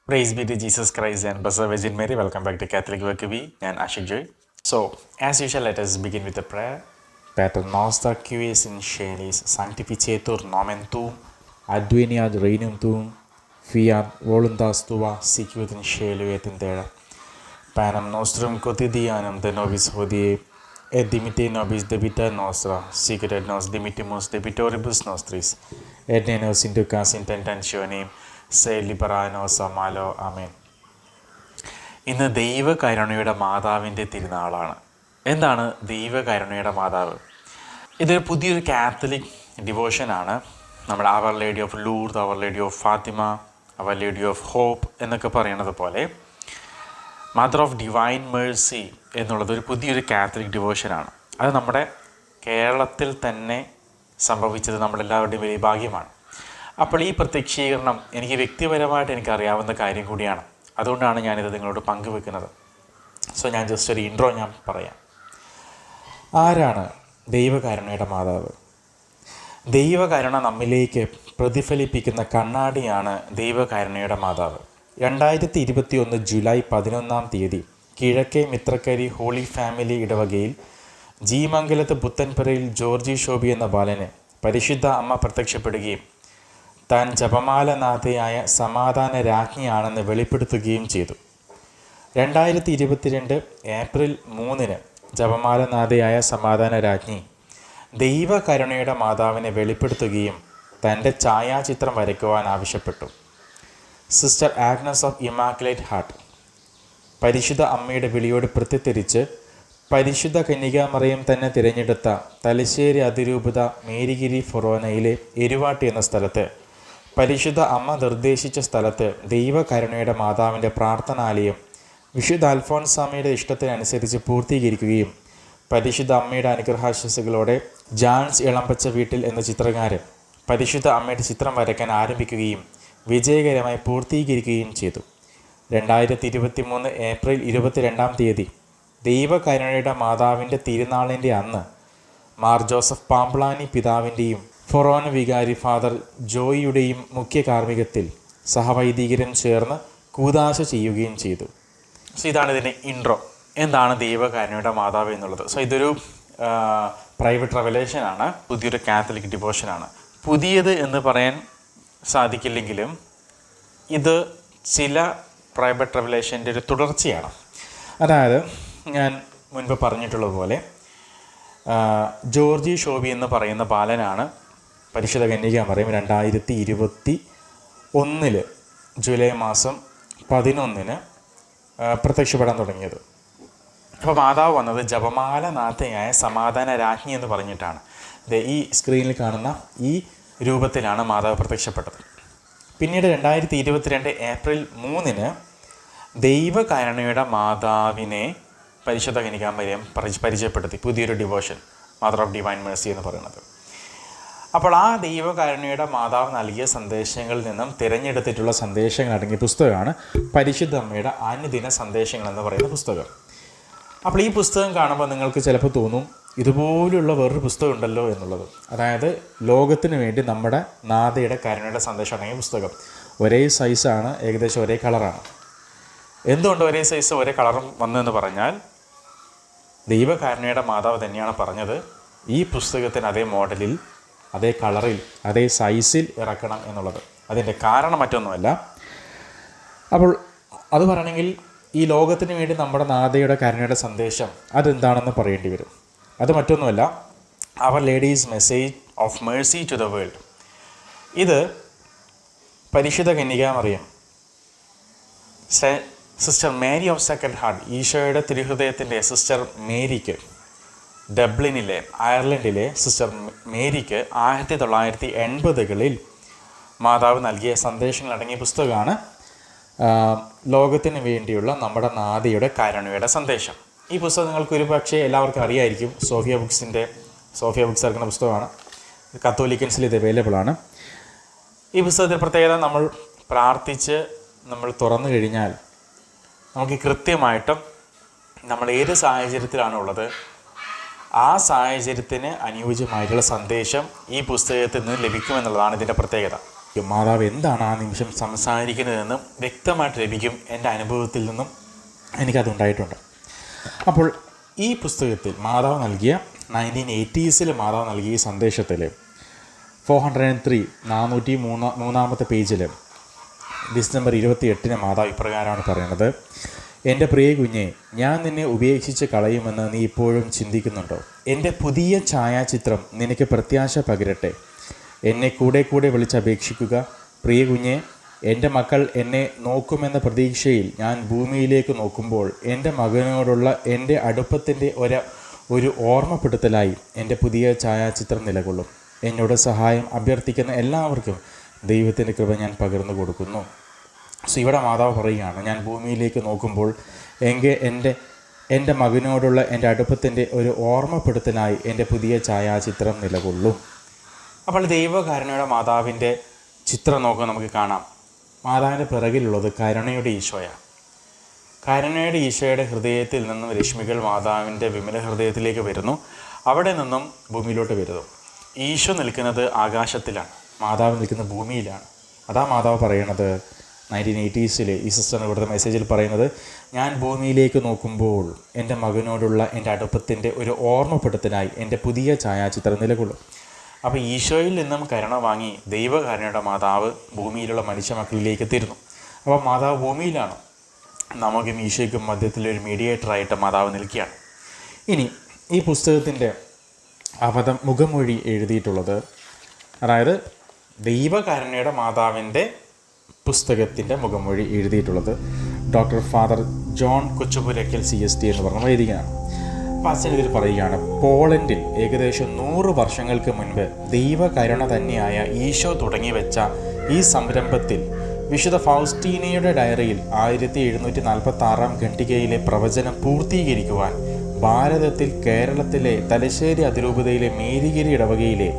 Praise be to Jesus Christ and Blessed Virgin Mary. Welcome back to Catholic Workaway and Ashik Joy. So, as usual, let us begin with a prayer. Pater noster quies in celis sanctificetur nomen tuum, adveniat regnum tuum, fiat voluntas tua, sicut in cielo et in terra. Panem nostrum quotidianum de nobis hodie, et dimitte nobis debita nostra, sicut et nos dimittimus debitoribus nostris, et ne nos inducas in tentationem, sed libera nos a malo. ആമേൻ. ഇന്ന് ദൈവകരുണയുടെ മാതാവിൻ്റെ തിരുനാളാണ്. എന്താണ് ദൈവകരുണയുടെ മാതാവ്? ഇതൊരു പുതിയൊരു catholic ഡിവോഷനാണ്. നമ്മുടെ our lady of Lourdes, our lady of Fatima, our lady of hope എന്നൊക്കെ പറയുന്നത് പോലെ മദർ ഓഫ് ഡിവൈൻ മേഴ്സി എന്നുള്ളത് ഒരു പുതിയൊരു കാത്തലിക് ഡിവോഷനാണ്. അത് നമ്മുടെ കേരളത്തിൽ തന്നെ സംഭവിച്ചത് നമ്മളെല്ലാവരുടെയും വലിയ ഭാഗ്യമാണ്. അപ്പോൾ ഈ പ്രത്യക്ഷീകരണം എനിക്ക് വ്യക്തിപരമായിട്ട് എനിക്കറിയാവുന്ന കാര്യം കൂടിയാണ്. അതുകൊണ്ടാണ് ഞാനിത് നിങ്ങളോട് പങ്കുവെക്കുന്നത്. സോ ഞാൻ ജസ്റ്റ് ഒരു ഇൻട്രോ ഞാൻ പറയാം. ആരാണ് ദൈവകരുണയുടെ മാതാവ്? ദൈവകരുണ നമ്മിലേക്ക് പ്രതിഫലിപ്പിക്കുന്ന കണ്ണാടിയാണ് ദൈവകരുണയുടെ മാതാവ്. 2021 ജൂലൈ 11 കിഴക്കേ മിത്രക്കരി ഹോളി ഫാമിലി ഇടവകയിൽ ജീമംഗലത്ത് പുത്തൻപുരയിൽ ജോർജി ഷോബി എന്ന ബാലന് പരിശുദ്ധ അമ്മ പ്രത്യക്ഷപ്പെടുകയും താൻ ജപമാലനാഥയായ സമാധാന രാജ്ഞിയാണെന്ന് വെളിപ്പെടുത്തുകയും ചെയ്തു. 2022 ഏപ്രിൽ 3 ജപമാലനാഥയായ സമാധാന രാജ്ഞി ദൈവകരുണയുടെ മാതാവിനെ വെളിപ്പെടുത്തുകയും തൻ്റെ ഛായാചിത്രം വരയ്ക്കുവാൻ ആവശ്യപ്പെട്ടു. Sister Agnes of immaculate heart പരിശുദ്ധ അമ്മയുടെ വിളിയോട് പ്രത്യുത്തരിച്ച് പരിശുദ്ധ കന്യകാമറിയം തന്നെ തിരഞ്ഞെടുത്ത തലശ്ശേരി അതിരൂപത മേരിഗിരി ഫൊറോനയിലെ എരുവാട്ടി എന്ന സ്ഥലത്ത് പരിശുദ്ധ അമ്മ നിർദ്ദേശിച്ച സ്ഥലത്ത് ദൈവകരുണയുടെ മാതാവിൻ്റെ പ്രാർത്ഥനാലയം വിശുദ്ധ അൽഫോൻസാമയുടെ ഇഷ്ടത്തിനനുസരിച്ച് പൂർത്തീകരിക്കുകയും പരിശുദ്ധ അമ്മയുടെ അനുഗ്രഹാശംസകളോടെ ജാൻസ് ഇളമ്പച്ച വീട്ടിൽ എന്ന ചിത്രകാരൻ പരിശുദ്ധ അമ്മയുടെ ചിത്രം വരയ്ക്കാൻ ആരംഭിക്കുകയും വിജയകരമായി പൂർത്തീകരിക്കുകയും ചെയ്തു. 2023 ഏപ്രിൽ 22 ദൈവകരുണയുടെ മാതാവിൻ്റെ തിരുനാളിൻ്റെ അന്ന് മാർ ജോസഫ് പാംപ്ലാനി പിതാവിൻ്റെയും ഫൊറോന വികാരി ഫാദർ ജോയിയുടെയും മുഖ്യ കാർമ്മികത്തിൽ സഹവൈദികരും ചേർന്ന് കൂദാശ ചെയ്യുകയും ചെയ്തു. സോ ഇതാണ് ഇതിൻ്റെ ഇൻട്രോ. എന്താണ് ദൈവകരുണയുടെ മാതാവ് എന്നുള്ളത്? സോ ഇതൊരു പ്രൈവറ്റ് റെവലേഷനാണ്, പുതിയൊരു കാത്തലിക് ഡിവോഷനാണ്. പുതിയത് എന്ന് പറയാൻ സാധിക്കില്ലെങ്കിലും ഇത് ചില പ്രൈവറ്റ് റെവലേഷൻ്റെ ഒരു തുടർച്ചയാണ്. അതായത് ഞാൻ മുൻപ് പറഞ്ഞിട്ടുള്ളതുപോലെ ജോർജി ഷോബി എന്ന് പറയുന്ന ബാലനാണ് പരിശുദ്ധ കന്യകാമറിയം 2021 ജൂലൈ മാസം 11 പ്രത്യക്ഷപ്പെടാൻ തുടങ്ങിയത്. അപ്പോൾ മാതാവ് വന്നത് ജപമാലനാഥയായ സമാധാന രാജ്ഞി എന്ന് പറഞ്ഞിട്ടാണ്. ഈ സ്ക്രീനിൽ കാണുന്ന ഈ രൂപത്തിലാണ് മാതാവ് പ്രത്യക്ഷപ്പെട്ടത്. പിന്നീട് 2022 ഏപ്രിൽ 3 ദൈവകരുണയുടെ മാതാവിനെ പരിശുദ്ധ കന്യകാമറിയം പരിചയപ്പെടുത്തി പുതിയൊരു devotion, mother of divine Mercy എന്ന് പറയുന്നത്. അപ്പോൾ ആ ദൈവകരുണയുടെ മാതാവ് നൽകിയ സന്ദേശങ്ങളിൽ നിന്നും തിരഞ്ഞെടുത്തിട്ടുള്ള സന്ദേശങ്ങൾ അടങ്ങിയ പുസ്തകമാണ് പരിശുദ്ധ അമ്മയുടെ അനുദിന സന്ദേശങ്ങൾ എന്ന് പറയുന്ന പുസ്തകം. അപ്പോൾ ഈ പുസ്തകം കാണുമ്പോൾ നിങ്ങൾക്ക് ചിലപ്പോൾ തോന്നും ഇതുപോലുള്ള വേറൊരു പുസ്തകം ഉണ്ടല്ലോ എന്നുള്ളത്. അതായത് ലോകത്തിന് വേണ്ടി നമ്മുടെ നാഥയുടെ കരുണയുടെ സന്ദേശം അടങ്ങിയ പുസ്തകം. ഒരേ സൈസാണ്, ഏകദേശം ഒരേ കളറാണ്. എന്തുകൊണ്ട് ഒരേ സൈസ് ഒരേ കളറും വന്നതെന്ന് പറഞ്ഞാൽ ദൈവകരുണയുടെ മാതാവ് തന്നെയാണ് പറഞ്ഞത് ഈ പുസ്തകത്തിന് അതേ മോഡലിൽ, അതേ കളറിൽ, അതേ സൈസിൽ ഇറക്കണം എന്നുള്ളത്. അതിൻ്റെ കാരണം മറ്റൊന്നുമല്ല. അപ്പോൾ അത് പറയണമെങ്കിൽ ഈ ലോകത്തിന് വേണ്ടി നമ്മുടെ നാഥയുടെ കരുണയുടെ സന്ദേശം അതെന്താണെന്ന് പറയേണ്ടി വരും. അത് മറ്റൊന്നുമല്ല, our lady's message of mercy to the world. ഇത് പരിശുദ്ധ കന്യകാമറിയം sister Mary of sacred heart, ഈശോയുടെ തിരുഹൃദയത്തിൻ്റെ സിസ്റ്റർ മേരിക്ക്, ഡബ്ലിനിലെ അയർലൻഡിലെ സിസ്റ്റർ മേരിക്ക് 1980കളിൽ മാതാവ് നൽകിയ സന്ദേശങ്ങൾ അടങ്ങിയ പുസ്തകമാണ് ലോകത്തിന് വേണ്ടിയുള്ള നമ്മുടെ നാഥയുടെ കരുണയുടെ സന്ദേശം. ഈ പുസ്തകം നിങ്ങൾക്ക് ഒരു പക്ഷേ എല്ലാവർക്കും അറിയായിരിക്കും. സോഫിയ ബുക്സ് ഇറക്കുന്ന പുസ്തകമാണ്. കത്തോലിക്കൻസിൽ ഇത് അവൈലബിൾ ആണ്. ഈ പുസ്തകത്തിൻ്റെ പ്രത്യേകത, നമ്മൾ പ്രാർത്ഥിച്ച് നമ്മൾ തുറന്നു കഴിഞ്ഞാൽ നമുക്ക് കൃത്യമായിട്ടും നമ്മൾ ഏത് സാഹചര്യത്തിലാണുള്ളത് ആ സാഹചര്യത്തിന് അനുയോജ്യമായിട്ടുള്ള സന്ദേശം ഈ പുസ്തകത്തിൽ നിന്ന് ലഭിക്കുമെന്നുള്ളതാണ് ഇതിൻ്റെ പ്രത്യേകത. മാതാവ് എന്താണ് ആ നിമിഷം സംസാരിക്കുന്നതെന്നും വ്യക്തമായിട്ട് ലഭിക്കും. എൻ്റെ അനുഭവത്തിൽ നിന്നും എനിക്കതുണ്ടായിട്ടുണ്ട്. അപ്പോൾ ഈ പുസ്തകത്തിൽ മാതാവ് നൽകിയ 1980s മാതാവ് നൽകിയ ഈ സന്ദേശത്തിൽ 403 403 പേജിൽ ഡിസംബർ 28 മാതാവ് ഇപ്രകാരമാണ് പറയുന്നത്: എൻ്റെ പ്രിയ കുഞ്ഞെ, ഞാൻ നിന്നെ ഉപേക്ഷിച്ച് കളയുമെന്ന് നീ ഇപ്പോഴും ചിന്തിക്കുന്നുണ്ടോ? എൻ്റെ പുതിയ ഛായാചിത്രം നിനക്ക് പ്രത്യാശ പകരട്ടെ. എന്നെ കൂടെ കൂടെ വിളിച്ചപേക്ഷിക്കുക. പ്രിയ കുഞ്ഞെ, എൻ്റെ മക്കൾ എന്നെ നോക്കുമെന്ന പ്രതീക്ഷയിൽ ഞാൻ ഭൂമിയിലേക്ക് നോക്കുമ്പോൾ എൻ്റെ മകനോടുള്ള എൻ്റെ അടുപ്പത്തിൻ്റെ ഒരു ഓർമ്മപ്പെടുത്തലായി എൻ്റെ പുതിയ ഛായാചിത്രം നിലകൊള്ളും. എന്നോട് സഹായം അഭ്യർത്ഥിക്കുന്ന എല്ലാവർക്കും ദൈവത്തിൻ്റെ കൃപ ഞാൻ പകർന്നു കൊടുക്കുന്നു. സോ ഇവിടെ മാതാവ് പറയുകയാണ്, ഞാൻ ഭൂമിയിലേക്ക് നോക്കുമ്പോൾ എൻ്റെ മകനോടുള്ള എൻ്റെ അടുപ്പത്തിൻ്റെ ഒരു ഓർമ്മപ്പെടുത്തലായി എൻ്റെ പുതിയ ഛായാചിത്രം നിലകൊള്ളും. അപ്പോൾ ദൈവകരുണയുടെ മാതാവിൻ്റെ ചിത്രം നോക്കാൻ നമുക്ക് കാണാം. മാതാവിൻ്റെ പിറകിലുള്ളത് കരുണയുടെ ഈശോയാണ്. കരുണയുടെ ഈശോയുടെ ഹൃദയത്തിൽ നിന്നും രശ്മികൾ മാതാവിൻ്റെ വിമല ഹൃദയത്തിലേക്ക് വരുന്നു. അവിടെ നിന്നും ഭൂമിയിലോട്ട് വരുന്നു. ഈശോ നിൽക്കുന്നത് ആകാശത്തിലാണ്, മാതാവ് നിൽക്കുന്നത് ഭൂമിയിലാണ്. അതാ മാതാവ് പറയണത് 1980s ഈ സിസ്റ്ററിന് ഇവിടുത്തെ മെസ്സേജിൽ പറയുന്നത്, ഞാൻ ഭൂമിയിലേക്ക് നോക്കുമ്പോൾ എൻ്റെ മകനോടുള്ള എൻ്റെ അടുപ്പത്തിൻ്റെ ഒരു ഓർമ്മപ്പെടുത്തലായി എൻ്റെ പുതിയ ഛായാചിത്രം നിലകൊള്ളും. അപ്പോൾ ഈശോയിൽ നിന്നും കരുണ വാങ്ങി ദൈവകരുണയുടെ മാതാവ് ഭൂമിയിലുള്ള മനുഷ്യ മക്കളിലേക്ക് എത്തിയിരുന്നു. അപ്പോൾ മാതാവ് ഭൂമിയിലാണ്, നമുക്കും ഈശോയ്ക്കും മധ്യത്തിലൊരു മീഡിയേറ്ററായിട്ട് മാതാവ് നിൽക്കുകയാണ്. ഇനി ഈ പുസ്തകത്തിൻ്റെ മുഖമൊഴി എഴുതിയിട്ടുള്ളത്, അതായത് ദൈവകരുണയുടെ മാതാവിൻ്റെ പുസ്തകത്തിൻ്റെ മുഖമൊഴി എഴുതിയിട്ടുള്ളത് doctor father John Kochupurakkal CST എന്ന് പറഞ്ഞ വൈദികനാണ്. അപ്പോൾ അച്ഛൻ ഇതിൽ പറയുകയാണ്, പോളണ്ടിൽ ഏകദേശം 100 വർഷങ്ങൾക്ക് മുൻപ് ദൈവകരുണ തന്നെയായ ഈശോ തുടങ്ങി വെച്ച ഈ സംരംഭത്തിൽ വിശുദ്ധ ഫൗസ്റ്റീനയുടെ ഡയറിയിൽ 1746 ഖണ്ഡികയിലെ പ്രവചനം പൂർത്തീകരിക്കുവാൻ ഭാരതത്തിൽ കേരളത്തിലെ തലശ്ശേരി അതിരൂപതയിലെ മേരിഗിരി ഇടവകയിലെ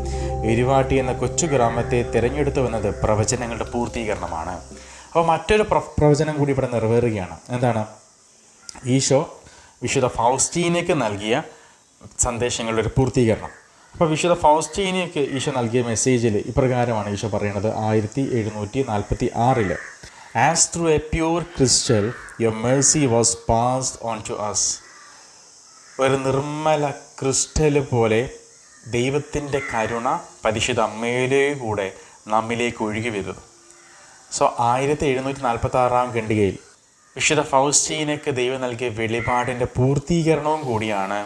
എരുവാട്ടി എന്ന കൊച്ചു ഗ്രാമത്തെ തിരഞ്ഞെടുത്തുവെന്നത് പ്രവചനങ്ങളുടെ പൂർത്തീകരണമാണ്. അപ്പോൾ മറ്റൊരു പ്രവചനം കൂടി ഇവിടെ നിറവേറുകയാണ്. എന്താണ്? ഈശോ വിശുദ്ധ ഫൗസ്റ്റീനയ്ക്ക് നൽകിയ സന്ദേശങ്ങളുടെ ഒരു പൂർത്തീകരണം. അപ്പോൾ വിശുദ്ധ ഫൗസ്റ്റീനയ്ക്ക് ഈശോ നൽകിയ മെസ്സേജിൽ ഇപ്രകാരമാണ് ഈശോ പറയുന്നത് 1746 as through a pure crystal your mercy was passed on to us. ഒരു നിർമ്മല ക്രിസ്റ്റൽ പോലെ ദൈവത്തിൻ്റെ കരുണ പരിശുദ്ധ അമ്മയിലേ കൂടെ നമ്മിലേക്ക് ഒഴുകി വരുന്നു. സോ 1746 ഖണ്ഡികയിൽ വിശുദ്ധ ഫൗസ്റ്റീനയ്ക്ക് ദൈവം നൽകിയ വെളിപാടിൻ്റെ പൂർത്തീകരണവും കൂടിയാണ്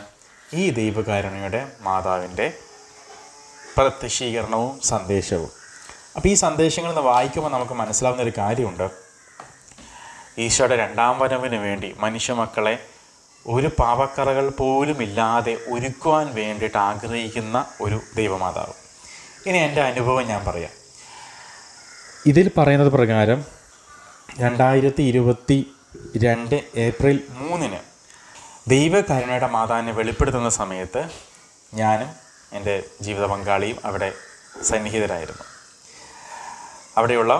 ഈ ദൈവകരുണയുടെ മാതാവിൻ്റെ പ്രത്യക്ഷീകരണവും സന്ദേശവും. അപ്പോൾ ഈ സന്ദേശങ്ങളിൽ നിന്ന് വായിക്കുമ്പോൾ നമുക്ക് മനസ്സിലാവുന്ന ഒരു കാര്യമുണ്ട്. ഈശോയുടെ 2ാം വരവിന് വേണ്ടി മനുഷ്യമക്കളെ ഒരു പാപക്കറകൾ പോലും ഇല്ലാതെ ഒരുക്കുവാൻ വേണ്ടിയിട്ട് ആഗ്രഹിക്കുന്ന ഒരു ദൈവമാതാവ്. ഇനി എൻ്റെ അനുഭവം ഞാൻ പറയാം. ഇതിൽ പറയുന്നത് പ്രകാരം 2022 ഏപ്രിൽ 3 ദൈവകരുണയുടെ മാതാവിനെ വെളിപ്പെടുത്തുന്ന സമയത്ത് ഞാനും എൻ്റെ ജീവിത പങ്കാളിയും അവിടെ സന്നിഹിതരായിരുന്നു. അവിടെയുള്ള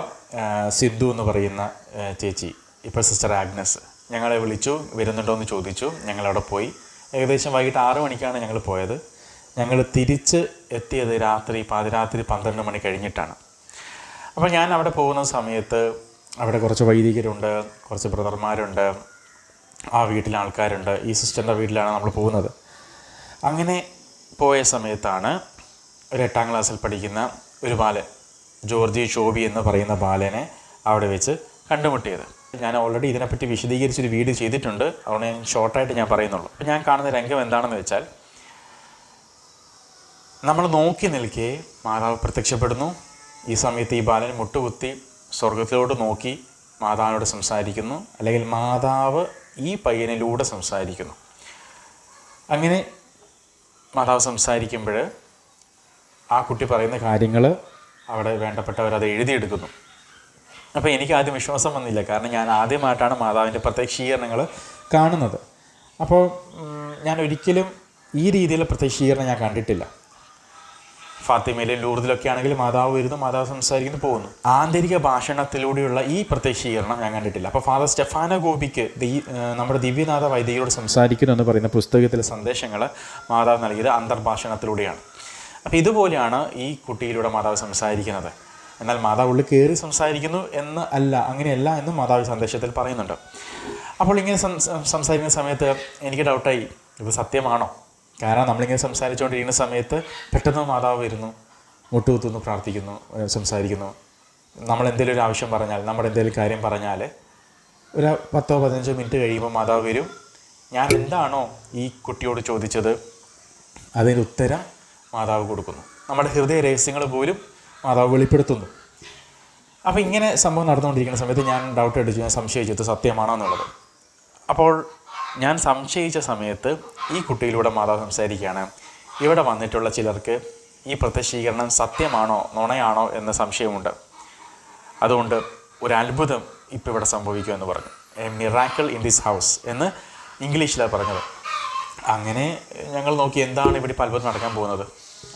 സിദ്ധു എന്ന് പറയുന്ന ചേച്ചി, ഇപ്പോൾ സിസ്റ്റർ ആഗ്നസ്, ഞങ്ങളെ വിളിച്ചു, വരുന്നുണ്ടോ എന്ന് ചോദിച്ചു. ഞങ്ങളവിടെ പോയി. ഏകദേശം വൈകിട്ട് 6 മണിക്കാണ് ഞങ്ങൾ പോയത്. ഞങ്ങൾ തിരിച്ച് എത്തിയത് പാതിരാത്രി 12 മണി കഴിഞ്ഞിട്ടാണ്. അപ്പോൾ ഞാൻ അവിടെ പോകുന്ന സമയത്ത് അവിടെ കുറച്ച് വൈദികരുണ്ട്, കുറച്ച് ബ്രദർമാരുണ്ട്, ആ വീട്ടിലെ ആൾക്കാരുണ്ട്. ഈ സിസ്റ്ററിൻ്റെ വീട്ടിലാണ് നമ്മൾ പോകുന്നത്. അങ്ങനെ പോയ സമയത്താണ് ഒരു 8ാം ക്ലാസ്സിൽ പഠിക്കുന്ന ഒരു ബാലൻ, ജോർജി ഷോബി എന്ന് പറയുന്ന ബാലനെ അവിടെ വെച്ച് കണ്ടുമുട്ടിയത്. ഞാൻ ഓൾറെഡി ഇതിനെപ്പറ്റി വിശദീകരിച്ചൊരു വീഡിയോ ചെയ്തിട്ടുണ്ട്, അതുകൊണ്ട് ഞാൻ ഷോർട്ടായിട്ട് ഞാൻ പറയുന്നുള്ളൂ. അപ്പോൾ ഞാൻ കാണുന്ന രംഗം എന്താണെന്ന് വെച്ചാൽ, നമ്മൾ നോക്കി നിൽക്കെ മാതാവ് പ്രത്യക്ഷപ്പെടുന്നു. ഈ സമയത്ത് ഈ ബാലൻ മുട്ടുകുത്തി സ്വർഗത്തിലോട്ട് നോക്കി മാതാവിനോട് സംസാരിക്കുന്നു, അല്ലെങ്കിൽ മാതാവ് ഈ പയ്യനിലൂടെ സംസാരിക്കുന്നു. അങ്ങനെ മാതാവ് സംസാരിക്കുമ്പോൾ ആ കുട്ടി പറയുന്ന കാര്യങ്ങൾ അവിടെ വേണ്ടപ്പെട്ടവരത് എഴുതിയെടുക്കുന്നു. അപ്പോൾ എനിക്ക് ആദ്യം വിശ്വാസം വന്നില്ല, കാരണം ഞാൻ ആദ്യമായിട്ടാണ് മാതാവിൻ്റെ പ്രത്യക്ഷീകരണങ്ങൾ കാണുന്നത്. അപ്പോൾ ഞാൻ ഒരിക്കലും ഈ രീതിയിലുള്ള പ്രത്യക്ഷീകരണം ഞാൻ കണ്ടിട്ടില്ല. ഫാത്തിമയിലും ലൂർദിലൊക്കെ ആണെങ്കിൽ മാതാവ് വരുന്നു, മാതാവ് സംസാരിക്കുന്നു, പോകുന്നു. ആന്തരിക ഭാഷണത്തിലൂടെയുള്ള ഈ പ്രത്യക്ഷീകരണം ഞാൻ കണ്ടിട്ടില്ല. അപ്പോൾ ഫാദർ സ്റ്റെഫാനോ ഗോപിക്ക് നമ്മുടെ ദിവ്യനാഥ വൈദികരോട് സംസാരിക്കുന്നു എന്ന് പറയുന്ന പുസ്തകത്തിലെ സന്ദേശങ്ങൾ മാതാവ് നൽകിയത് അന്തർഭാഷണത്തിലൂടെയാണ്. അപ്പോൾ ഇതുപോലെയാണ് ഈ കുട്ടിയിലൂടെ മാതാവ് സംസാരിക്കുന്നത്. എന്നാൽ മാതാവ് ഉള്ളിൽ കയറി സംസാരിക്കുന്നു എന്ന് അല്ല, അങ്ങനെയല്ല എന്ന് മാതാവ് സന്ദേശത്തിൽ പറയുന്നുണ്ട്. അപ്പോൾ ഇങ്ങനെ സംസാരിക്കുന്ന സമയത്ത് എനിക്ക് ഡൗട്ടായി, ഇത് സത്യമാണോ? കാരണം നമ്മളിങ്ങനെ സംസാരിച്ചുകൊണ്ടിരിക്കുന്ന സമയത്ത് പെട്ടെന്ന് മാതാവ് വരുന്നു, മുട്ടുകുത്തുന്നു, പ്രാർത്ഥിക്കുന്നു, സംസാരിക്കുന്നു. നമ്മളെന്തെങ്കിലും ഒരു ആവശ്യം പറഞ്ഞാൽ, നമ്മുടെ എന്തെങ്കിലും കാര്യം പറഞ്ഞാൽ ഒരു 10-15 മിനിറ്റ് കഴിയുമ്പോൾ മാതാവ് വരും. ഞാൻ എന്താണോ ഈ കുട്ടിയോട് ചോദിച്ചത് അതിന് ഉത്തരം മാതാവ് കൊടുക്കുന്നു. നമ്മുടെ ഹൃദയ രഹസ്യങ്ങൾ പോലും മാതാവ് വെളിപ്പെടുത്തുന്നു. അപ്പോൾ ഇങ്ങനെ സംഭവം നടന്നുകൊണ്ടിരിക്കുന്ന സമയത്ത് ഞാൻ ഡൗട്ട് അടിച്ചു, ഞാൻ സംശയിച്ചത് സത്യമാണോ എന്നുള്ളത്. അപ്പോൾ ഞാൻ സംശയിച്ച സമയത്ത് ഈ കുട്ടിയിലൂടെ മാതാവ് സംസാരിക്കുകയാണ്, ഇവിടെ വന്നിട്ടുള്ള ചിലർക്ക് ഈ പ്രത്യക്ഷീകരണം സത്യമാണോ നുണയാണോ എന്ന സംശയമുണ്ട്. അതുകൊണ്ട് ഒരു അത്ഭുതം ഇപ്പോൾ ഇവിടെ സംഭവിക്കുമെന്ന് പറഞ്ഞു. A miracle in this house എന്ന് ഇംഗ്ലീഷിലാണ് പറഞ്ഞത്. അങ്ങനെ ഞങ്ങൾ നോക്കി എന്താണ് ഇവിടെ ഇപ്പോൾ അത്ഭുതം നടക്കാൻ പോകുന്നത്.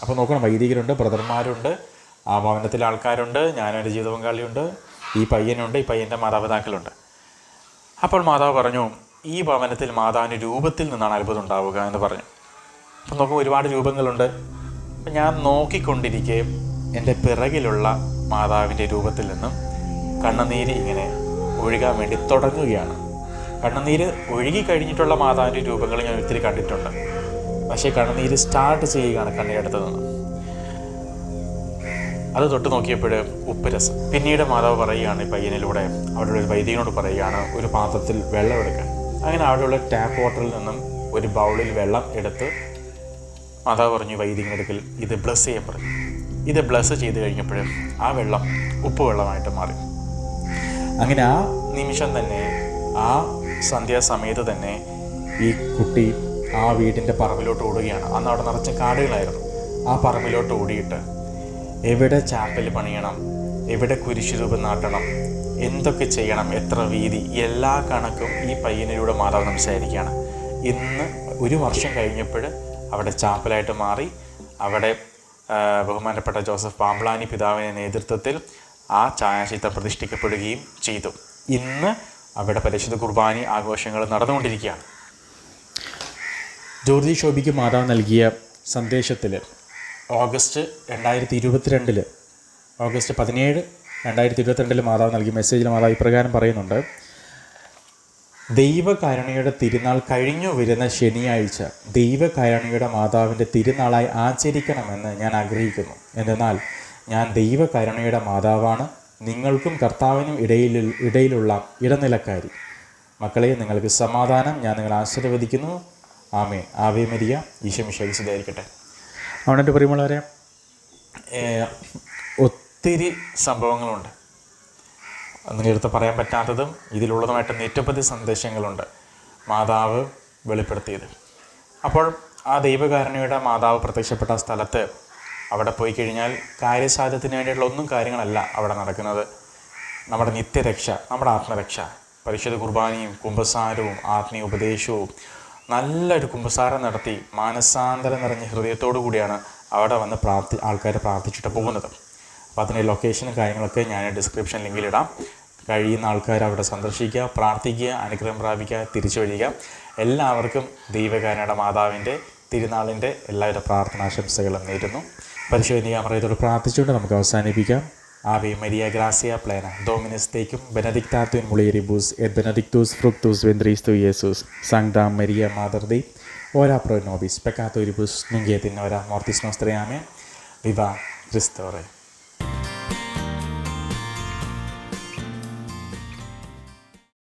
അപ്പോൾ നോക്കണം, വൈദികരുണ്ട്, ബ്രദർമാരുണ്ട്, ആ ഭവനത്തിലെ ആൾക്കാരുണ്ട്, ഞാനൊരു ജീവിത പങ്കാളിയുണ്ട്, ഈ പയ്യനുണ്ട്, ഈ പയ്യൻ്റെ മാതാപിതാക്കളുണ്ട്. അപ്പോൾ മാതാവ് പറഞ്ഞു, ഈ ഭവനത്തിൽ മാതാവിൻ്റെ രൂപത്തിൽ നിന്നാണ് അത്ഭുതം ഉണ്ടാവുക എന്ന് പറഞ്ഞു. അപ്പോൾ നോക്കുമ്പോൾ ഒരുപാട് രൂപങ്ങളുണ്ട്. അപ്പം ഞാൻ നോക്കിക്കൊണ്ടിരിക്കെ എൻ്റെ പിറകിലുള്ള മാതാവിൻ്റെ രൂപത്തിൽ നിന്നും കണ്ണുനീര് ഇങ്ങനെ ഒഴുകാൻ വേണ്ടി തുടങ്ങുകയാണ്. കണ്ണുനീര് ഒഴുകി കഴിഞ്ഞിട്ടുള്ള മാതാവിൻ്റെ രൂപങ്ങൾ ഞാൻ ഒത്തിരി കണ്ടിട്ടുണ്ട്. പക്ഷേ കണ്ണുനീര് സ്റ്റാർട്ട് ചെയ്യുകയാണ് കണ്ണിനടുത്ത് നിന്ന്. അത് തൊട്ട് നോക്കിയപ്പോൾ ഉപ്പ് രസം. പിന്നീട് മാതാവ് പറയുകയാണ്, ഈ പയ്യനിലൂടെ അവിടെ ഒരു വൈദികനോട് പറയുകയാണ് ഒരു പാത്രത്തിൽ വെള്ളം എടുക്കാൻ. അങ്ങനെ അവിടെയുള്ള ടാപ്പ് വാട്ടറിൽ നിന്നും ഒരു ബൗളിൽ വെള്ളം എടുത്ത് മാതാവ് പറഞ്ഞു വൈദികനെടുക്കൽ ഇത് ബ്ലസ് ചെയ്യാൻ പറഞ്ഞു. ഇത് ബ്ലസ് ചെയ്ത് കഴിഞ്ഞപ്പോൾ ആ വെള്ളം ഉപ്പ് വെള്ളമായിട്ട് മാറി. അങ്ങനെ ആ നിമിഷം തന്നെ, ആ സന്ധ്യാസമയത്ത് തന്നെ ഈ കുട്ടി ആ വീടിൻ്റെ പറമ്പിലോട്ട് ഓടുകയാണ്. അന്ന് അവിടെ നിറച്ച കാടുകളായിരുന്നു. ആ പറമ്പിലോട്ട് ഓടിയിട്ട് എവിടെ ചാപ്പൽ പണിയണം, എവിടെ കുരിശുരൂപം നാട്ടണം, എന്തൊക്കെ ചെയ്യണം, എത്ര വീതി, എല്ലാ കണക്കും ഈ പയ്യനിലൂടെ മാതാവ് സംസാരിക്കുകയാണ്. ഇന്ന് 1 വർഷം കഴിഞ്ഞപ്പോൾ അവിടെ ചാപ്പലായിട്ട് മാറി. അവിടെ ബഹുമാനപ്പെട്ട ജോസഫ് പാമ്പ്ളാനി പിതാവിൻ്റെ നേതൃത്വത്തിൽ ആ ഛായാചിത്രം പ്രതിഷ്ഠിക്കപ്പെടുകയും ചെയ്തു. ഇന്ന് അവിടെ പരിശുദ്ധ കുർബാന ആഘോഷങ്ങൾ നടന്നുകൊണ്ടിരിക്കുകയാണ്. ജോർജി ഷോബിക്ക് മാതാവ് നൽകിയ സന്ദേശത്തിൽ ഓഗസ്റ്റ് 2022 ഓഗസ്റ്റ് 17, 2022 മാതാവ് നൽകിയ മെസ്സേജിൽ മാതാവ് ഇപ്രകാരം പറയുന്നുണ്ട്: ദൈവകാരുണ്യയുടെ തിരുനാൾ കഴിഞ്ഞു വരുന്ന ശനിയാഴ്ച ദൈവകാരുണ്യയുടെ മാതാവിൻ്റെ തിരുനാളായി ആചരിക്കണമെന്ന് ഞാൻ ആഗ്രഹിക്കുന്നു. എന്തെന്നാൽ ഞാൻ ദൈവകാരുണ്യയുടെ മാതാവാണ്, നിങ്ങൾക്കും കർത്താവിനും ഇടയിലുള്ള ഇടനിലക്കാരി. മക്കളെ, നിങ്ങൾക്ക് സമാധാനം, ഞാൻ നിങ്ങളെ ആശീർവദിക്കുന്നു. ആമേൻ. Ave Maria. ഈശോ മിശിഹായ്ക്ക് സ്തുതിയായിരിക്കട്ടെ. അതുകൊണ്ട് പറയുമ്പോൾ വരെ ഒത്തിരി സംഭവങ്ങളുണ്ട്, അതിനെടുത്ത് പറയാൻ പറ്റാത്തതും ഇതിലുള്ളതുമായിട്ട് നിരവധി സന്ദേശങ്ങളുണ്ട് മാതാവ് വെളിപ്പെടുത്തിയത്. അപ്പോൾ ആ ദൈവകാരുണ്യയുടെ മാതാവ് പ്രത്യക്ഷപ്പെട്ട സ്ഥലത്ത് അവിടെ പോയി കഴിഞ്ഞാൽ കാര്യസാധ്യത്തിന് വേണ്ടിയിട്ടുള്ള ഒന്നും കാര്യങ്ങളല്ല അവിടെ നടക്കുന്നത്. നമ്മുടെ നിത്യരക്ഷ, നമ്മുടെ ആത്മരക്ഷ, പരിശുദ്ധ കുർബാനയും കുമ്പസാരവും ആത്മീയ ഉപദേശവും നല്ലൊരു കുമ്പസാരം നടത്തി മാനസാന്തരം നിറഞ്ഞ ഹൃദയത്തോടു കൂടിയാണ് അവിടെ വന്ന് ആൾക്കാർ പ്രാർത്ഥിച്ചിട്ട് പോകുന്നത്. അപ്പോൾ അതിൻ്റെ ലൊക്കേഷനും കാര്യങ്ങളൊക്കെ ഞാൻ ഡിസ്ക്രിപ്ഷൻ ലിങ്കിലിടാം. കഴിയുന്ന ആൾക്കാർ അവിടെ സന്ദർശിക്കുക, പ്രാർത്ഥിക്കുക, അനുഗ്രഹം പ്രാപിക്കുക, തിരിച്ചു വരിക. എല്ലാവർക്കും ദൈവകാരുണ്യയുടെ മാതാവിൻ്റെ തിരുനാളിൻ്റെ എല്ലാവരുടെ പ്രാർത്ഥനാശംസകളും നേരുന്നു. പരിശോധന മറിയത്തോട് പ്രാർത്ഥിച്ചുകൊണ്ട് നമുക്ക് അവസാനിപ്പിക്കാം. Ave Maria Gracia plena, Dominus tecum, benedictatum in mulieribus et benedictus fructus ventris tui, Iesus. Sancta Maria Mater Dei, ora pro nobis peccatoribus, nunc et in hora mortis nostrae. Amen. Viva Christus Rei.